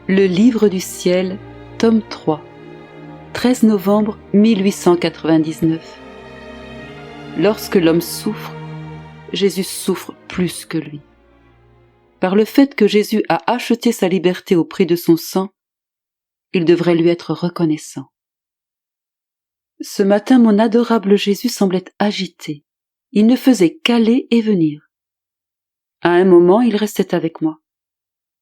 Le livre du ciel, tome 3, 13 novembre 1899. Lorsque l'homme souffre, Jésus souffre plus que lui. Par le fait que Jésus a acheté sa liberté au prix de son sang, il devrait lui être reconnaissant. Ce matin, mon adorable Jésus semblait agité. Il ne faisait qu'aller et venir. À un moment, il restait avec moi.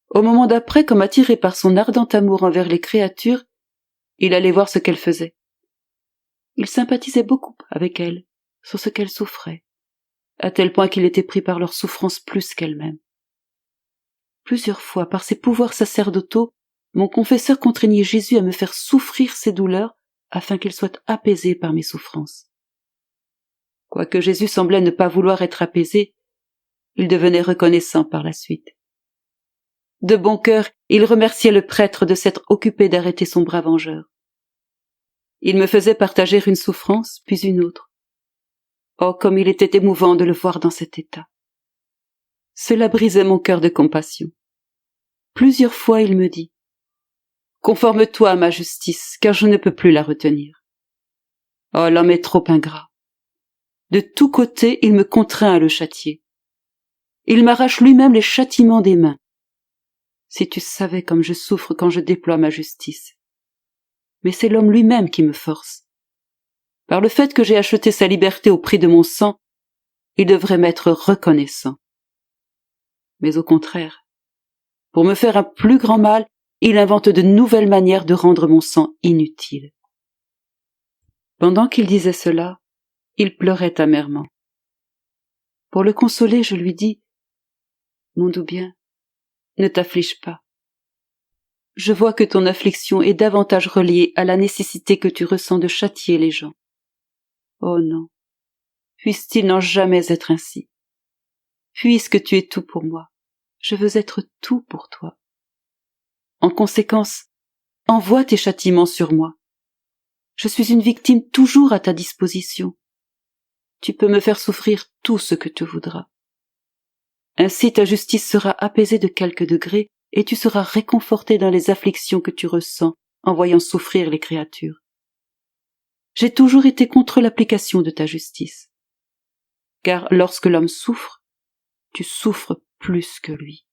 Au moment d'après, comme attiré par son ardent amour envers les créatures, il allait voir ce qu'elles faisaient. Il sympathisait beaucoup avec elles, sur ce qu'elles souffraient, à tel point qu'il était pris par leur souffrance plus qu'elles-mêmes. Plusieurs fois, par ses pouvoirs sacerdotaux, mon confesseur contraignit Jésus à me faire souffrir ses douleurs afin qu'il soit apaisé par mes souffrances. Quoique Jésus semblait ne pas vouloir être apaisé, il devenait reconnaissant par la suite. De bon cœur, il remerciait le prêtre de s'être occupé d'arrêter son bras vengeur. Il me faisait partager une souffrance, puis une autre. Oh, comme il était émouvant de le voir dans cet état. Cela brisait mon cœur de compassion. Plusieurs fois il me dit « Conforme-toi à ma justice, car je ne peux plus la retenir. » Oh, l'homme est trop ingrat. De tous côtés, il me contraint à le châtier. Il m'arrache lui-même les châtiments des mains. Si tu savais comme je souffre quand je déploie ma justice. Mais c'est l'homme lui-même qui me force. Par le fait que j'ai acheté sa liberté au prix de mon sang, il devrait m'être reconnaissant. Mais au contraire, pour me faire un plus grand mal, il invente de nouvelles manières de rendre mon sang inutile. Pendant qu'il disait cela, il pleurait amèrement. Pour le consoler, je lui dis « Mon doux bien, ne t'afflige pas. Je vois que ton affliction est davantage reliée à la nécessité que tu ressens de châtier les gens. Oh non, puisse-t-il n'en jamais être ainsi. Puisque tu es tout pour moi, je veux être tout pour toi. En conséquence, envoie tes châtiments sur moi. Je suis une victime toujours à ta disposition. Tu peux me faire souffrir tout ce que tu voudras. Ainsi ta justice sera apaisée de quelque degré et tu seras réconforté dans les afflictions que tu ressens en voyant souffrir les créatures. J'ai toujours été contre l'application de ta justice. Car lorsque l'homme souffre, tu souffres plus que lui.